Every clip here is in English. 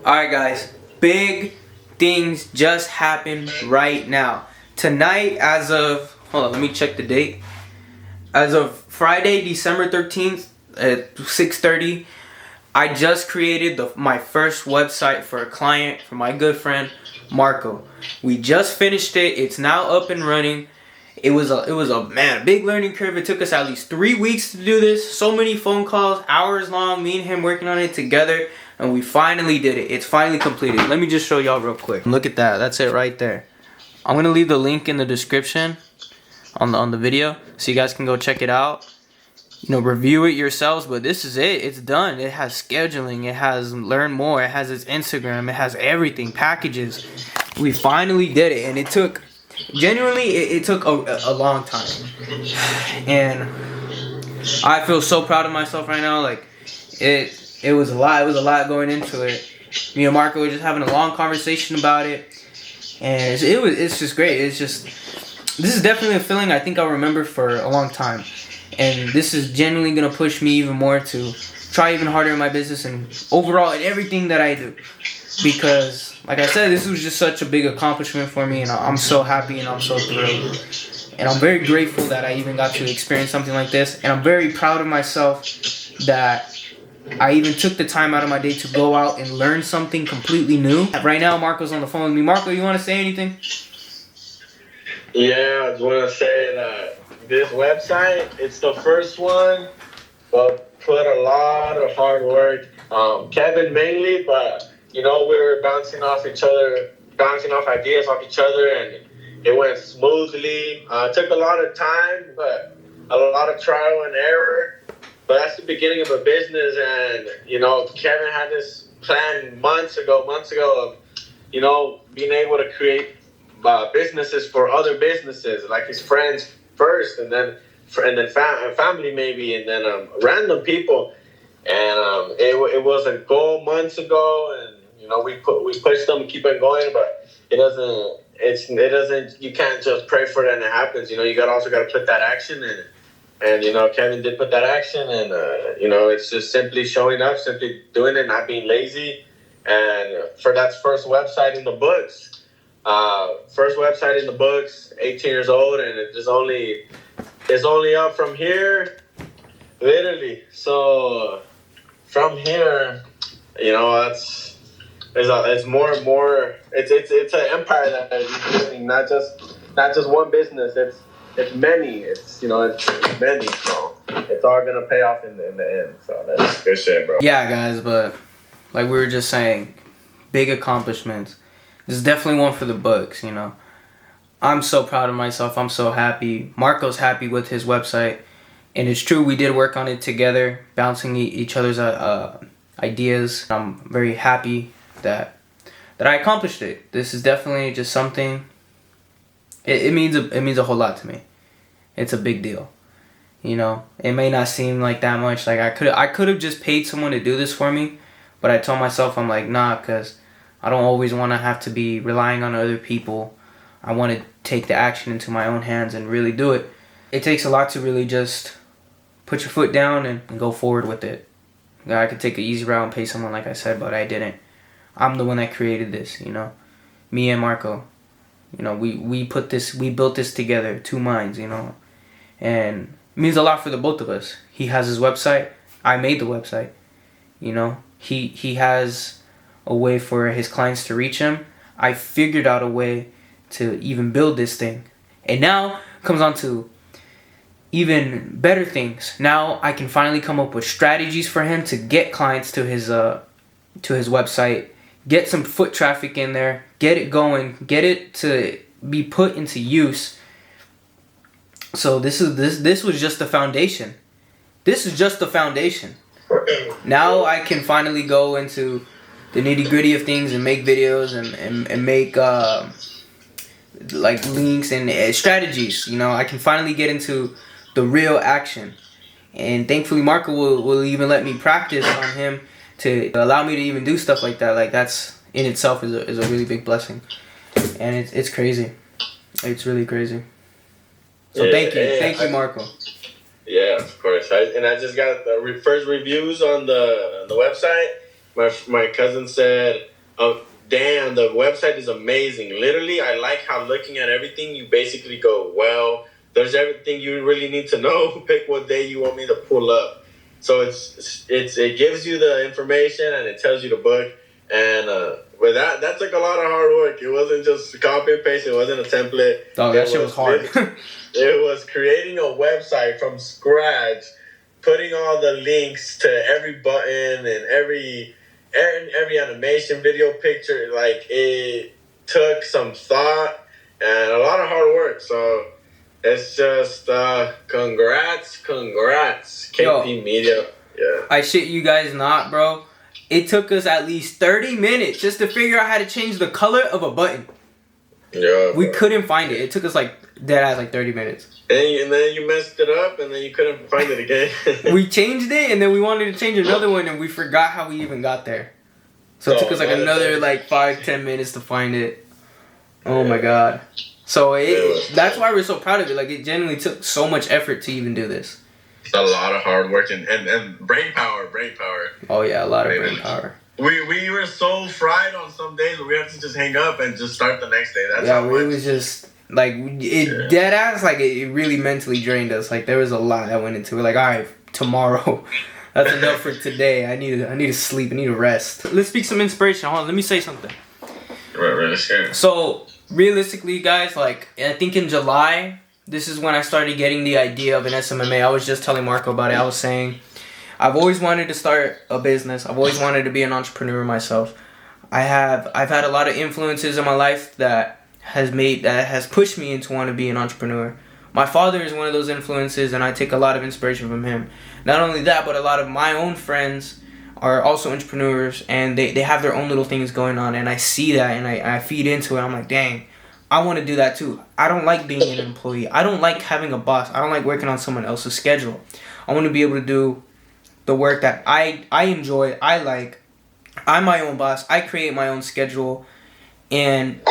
Alright guys, big things just happened right now. Tonight, hold on, let me check the date. As of Friday, December 13th at 6:30, I just created my first website for a client, for my good friend, Marco. We just finished it. It's now up and running. It was a big learning curve. It took us at least 3 weeks to do this. So many phone calls, hours long, me and him working on it together. And we finally did it. It's finally completed. Let me just show y'all real quick. Look at that. That's it right there. I'm gonna leave the link in the description on the video so you guys can go check it out. You know, review it yourselves. But this is it. It's done. It has scheduling. It has learn more. It has its Instagram. It has everything. Packages. We finally did it, and it took genuinely it took a long time. And I feel so proud of myself right now. Like it was a lot. It was a lot going into it. Me and Marco were just having a long conversation about it, and it's just great. This is definitely a feeling I think I'll remember for a long time, and this is genuinely gonna push me even more to try even harder in my business and overall in everything that I do. Because, like I said, this was just such a big accomplishment for me, and I'm so happy and I'm so thrilled. And I'm very grateful that I even got to experience something like this, and I'm very proud of myself that I even took the time out of my day to go out and learn something completely new. Right now, Marco's on the phone with me. Marco, you want to say anything? Yeah, I just want to say that this website, it's the first one, but put a lot of hard work. Kevin mainly, but, you know, we were bouncing off ideas off each other, and it went smoothly. It took a lot of time, but a lot of trial and error. But that's the beginning of a business, and, you know, Kevin had this plan months ago of, you know, being able to create businesses for other businesses, like his friends first, and then family maybe, and then random people. And it was a goal months ago, and, you know, we pushed them, keep it going, but it doesn't. You can't just pray for it and it happens. You know, you also got to put that action in. And, you know, Kevin did put that action, and, you know, it's just simply showing up, simply doing it, not being lazy. And that's first website in the books. 18 years old, and it's only up from here, literally. So from here, you know, it's more and more. It's an empire that is building, not just one business. It's many. It's many. So it's all gonna pay off in the end. So that's good shit, bro. Yeah, guys, but like we were just saying, big accomplishments. This is definitely one for the books, you know. I'm so proud of myself. I'm so happy. Marco's happy with his website. And it's true, we did work on it together, bouncing each other's ideas. I'm very happy that I accomplished it. This is definitely just something. It means a whole lot to me. It's a big deal. You know, it may not seem like that much. Like I could have just paid someone to do this for me, but I told myself, I'm like, nah, because I don't always want to have to be relying on other people. I want to take the action into my own hands and really do it. It takes a lot to really just put your foot down and go forward with it. I could take an easy route and pay someone, like I said, but I didn't. I'm the one that created this, you know. Me and Marco. You know, we built this together, two minds, you know. And it means a lot for the both of us. He has his website. I made the website. You know, he has a way for his clients to reach him. I figured out a way to even build this thing. And now comes on to even better things. Now I can finally come up with strategies for him to get clients to his website, get some foot traffic in there, get it going, get it to be put into use. So this was just the foundation. This is just the foundation. Now I can finally go into the nitty-gritty of things and make videos and make like links and strategies. You know, I can finally get into the real action. And thankfully Marco will even let me practice on him to allow me to even do stuff like that. Like that's in itself is a really big blessing. And it's crazy. It's really crazy. So yeah, thank you, Marco. Yeah, of course. I just got the first reviews on the website. My cousin said of, damn, the website is amazing. Literally, I like how looking at everything, you basically go, well, there's everything you really need to know. Pick what day you want me to pull up. So it gives you the information and it tells you the book. And but that took a lot of hard work. It wasn't just copy and paste. It wasn't a template. Oh, that shit was hard. It was creating a website from scratch, putting all the links to every button and every animation, video, picture. Like, it took some thought and a lot of hard work. So it's just congrats, KP Yo, Media. Yeah. I shit you guys not, bro. It took us at least 30 minutes just to figure out how to change the color of a button. Yeah. We couldn't find it. It took us like dead ass like 30 minutes. And then you messed it up, and then you couldn't find it again. We changed it, and then we wanted to change another one, and we forgot how we even got there. So it took us like another like 5-10 minutes to find it. Oh my god. So that's why we're so proud of it. Like, it genuinely took so much effort to even do this. It's a lot of hard work and brain power. Oh yeah, a lot of brain power. We were so fried on some days where we had to just hang up and just start the next day. That's how we was just like dead ass. Like, it really mentally drained us. Like, there was a lot that went into it. Like, all right, tomorrow, that's enough for today. I need to sleep. I need to rest. Let's speak some inspiration. Hold on, let me say something. Right, sure. So realistically, guys, like, I think in July, this is when I started getting the idea of an SMMA. I was just telling Marco about it. I was saying, I've always wanted to start a business. I've always wanted to be an entrepreneur myself. I've had a lot of influences in my life that has pushed me into want to be an entrepreneur. My father is one of those influences, and I take a lot of inspiration from him. Not only that, but a lot of my own friends are also entrepreneurs, and they have their own little things going on, and I see that, and I feed into it. I'm like, dang, I want to do that too. I don't like being an employee. I don't like having a boss. I don't like working on someone else's schedule. I want to be able to do the work that I enjoy, I like. I'm my own boss. I create my own schedule. And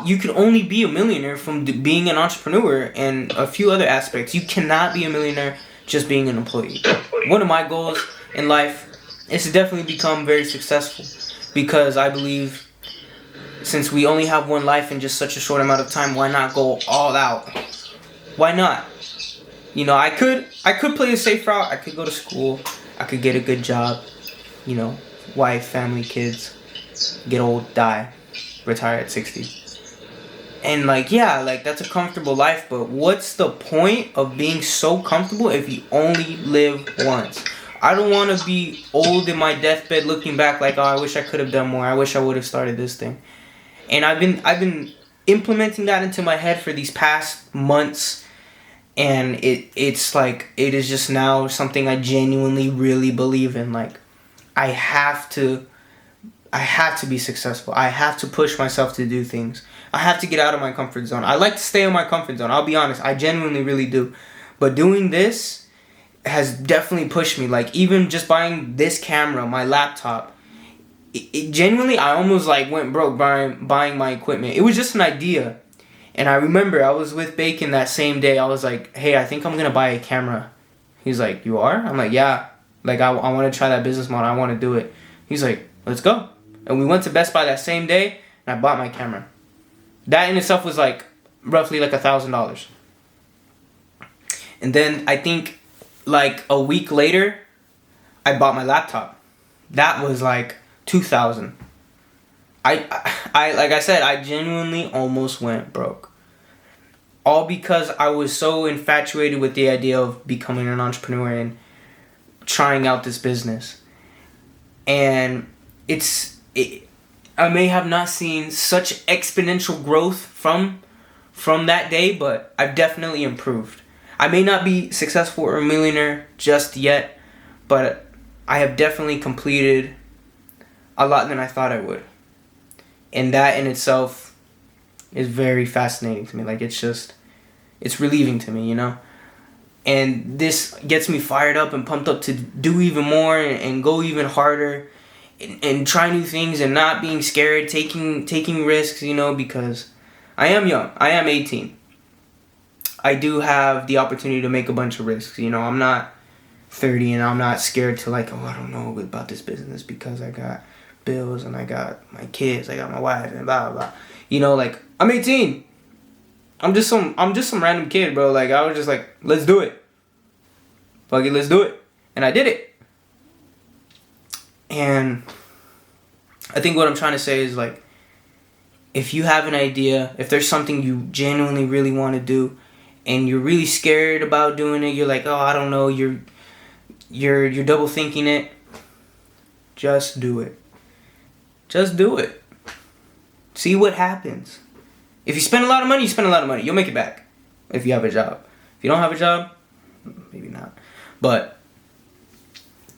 you can only be a millionaire from being an entrepreneur and a few other aspects. You cannot be a millionaire just being an employee. One of my goals in life is to definitely become very successful, because I believe since we only have one life in just such a short amount of time, why not go all out? Why not? You know, I could play a safe route. I could go to school. I could get a good job. You know, wife, family, kids, get old, die, retire at 60. And like, yeah, like, that's a comfortable life, but what's the point of being so comfortable if you only live once? I don't want to be old in my deathbed looking back like, oh, I wish I could have done more. I wish I would have started this thing. And I've been implementing that into my head for these past months, and it's like, it is just now something I genuinely really believe in. Like, I have to be successful. I have to push myself to do things. I have to get out of my comfort zone. I like to stay in my comfort zone. I'll be honest. I genuinely really do. But doing this has definitely pushed me. Like, even just buying this camera, my laptop, it genuinely, I almost like went broke buying my equipment. It was just an idea. And I remember I was with Bacon that same day. I was like, hey, I think I'm going to buy a camera. He's like, you are? I'm like, yeah. Like, I want to try that business model. I want to do it. He's like, let's go. And we went to Best Buy that same day, and I bought my camera. That in itself was like roughly like $1,000. And then I think like a week later, I bought my laptop. That was like $2,000. I like I said, I genuinely almost went broke. All because I was so infatuated with the idea of becoming an entrepreneur and trying out this business. And I may have not seen such exponential growth from that day, but I've definitely improved. I may not be successful or a millionaire just yet, but I have definitely completed a lot than I thought I would. And that in itself is very fascinating to me. Like, it's relieving to me, you know? And this gets me fired up and pumped up to do even more and go even harder and try new things and not being scared, taking risks, you know, because I am young. I am 18. I do have the opportunity to make a bunch of risks, you know. I'm not 30 and I'm not scared to like, oh, I don't know about this business because I got bills and I got my kids, I got my wife and blah blah blah. You know, like I'm 18. I'm just some random kid, bro. Like I was just like, let's do it. Fuck it, let's do it. And I did it. And I think what I'm trying to say is like, if you have an idea, if there's something you genuinely really want to do and you're really scared about doing it, you're like, oh, I don't know, you're double thinking it, just do it. Just do it. See what happens. If you spend a lot of money, you spend a lot of money. You'll make it back if you have a job. If you don't have a job, maybe not. But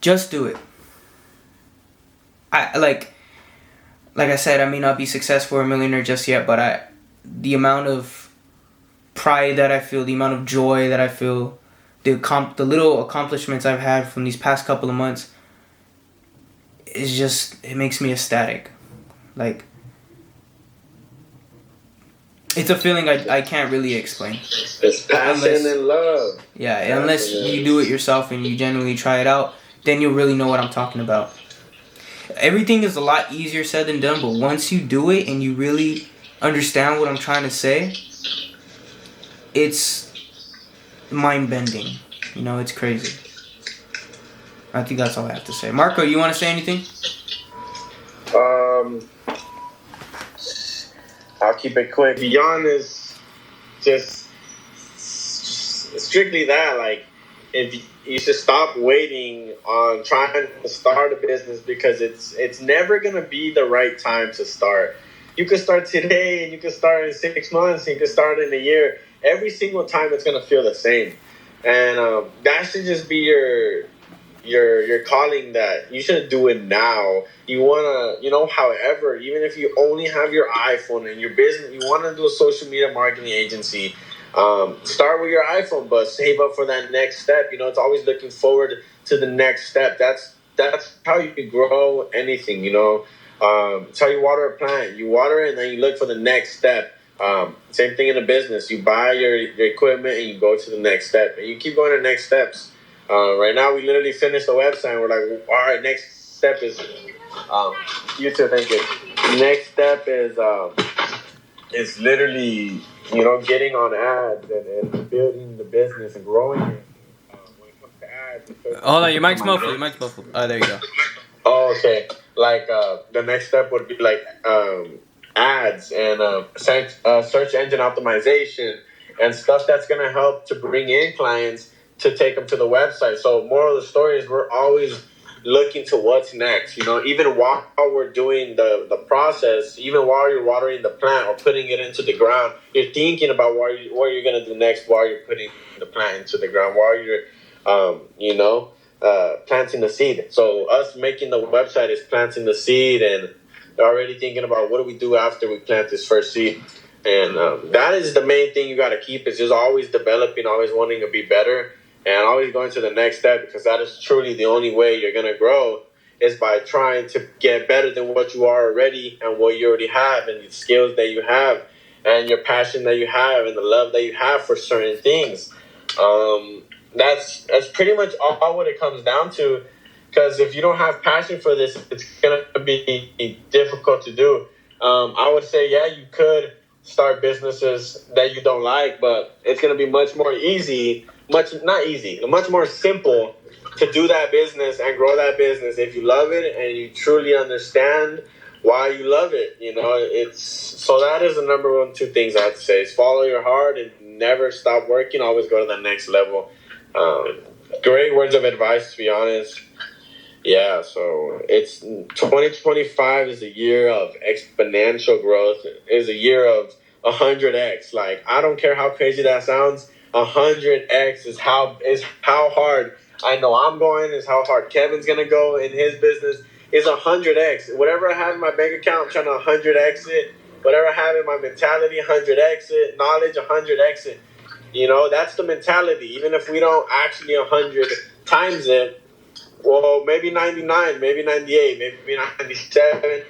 just do it. I like I said, I may not be successful or a millionaire just yet, but the amount of pride that I feel, the amount of joy that I feel, the little accomplishments I've had from these past couple of months is just, it makes me ecstatic. Like, it's a feeling I can't really explain. It's passion and love. Yeah, unless you do it yourself and you genuinely try it out, then you'll really know what I'm talking about. Everything is a lot easier said than done, but once you do it and you really understand what I'm trying to say, it's mind-bending. You know, it's crazy. I think that's all I have to say. Marco, you want to say anything? I'll keep it quick. Beyond is just strictly that. Like, if you should stop waiting on trying to start a business because it's never gonna be the right time to start. You could start today, and you could start in 6 months, and you could start in a year. Every single time, it's gonna feel the same, and that should just be your calling. That you should do it now. You wanna, however, even if you only have your iPhone and your business, you wanna do a social media marketing agency. Start with your iPhone, but save up for that next step. It's always looking forward to the next step. That's how you can grow anything. It's how you water a plant. You water it, and then you look for the next step. Same thing in a business. You buy your equipment, and you go to the next step, and you keep going to next steps. Right now, we literally finished the website, and we're like, all right, next step is you too. Thank you. Next step is literally, getting on ads and building the business and growing it. When it comes to ads, Hold on, your mic's muffled. Oh, there you go. Oh, okay. Like the next step would be like ads and search engine optimization and stuff that's gonna help to bring in clients to take them to the website. So moral of the story is we're always looking to what's next. Even while we're doing the process, even while you're watering the plant or putting it into the ground, you're thinking about what you're going to do next while you're putting the plant into the ground, while you're, planting the seed. So us making the website is planting the seed and already thinking about what do we do after we plant this first seed. And that is the main thing you got to keep, is just always developing, always wanting to be better. And always going to the next step, because that is truly the only way you're going to grow, is by trying to get better than what you are already and what you already have and the skills that you have and your passion that you have and the love that you have for certain things. That's pretty much all what it comes down to, because if you don't have passion for this, it's going to be difficult to do. I would say, yeah, you could start businesses that you don't like, but it's going to be much more much more simple to do that business and grow that business if you love it and you truly understand why you love it. So that is the number one two things I have to say is follow your heart and never stop working. Always go to the next level. Great words of advice, to be honest. Yeah, so it's 2025 is a year of exponential growth. Is a year of 100x. Like, I don't care how crazy that sounds. 100x is how hard I know I'm going, is how hard Kevin's gonna go in his business. Is 100x. Whatever I have in my bank account, I'm trying to 100x it. Whatever I have in my mentality, 100x it. Knowledge, 100x it. That's the mentality. Even if we don't actually 100 times it, well, maybe 99, maybe 98, maybe 97,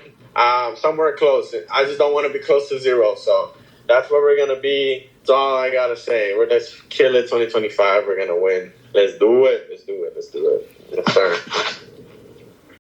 somewhere close. I just don't want to be close to zero. So that's where we're gonna be. That's all I gotta say. Let's kill it 2025. We're gonna win. Let's do it. Yes, sir.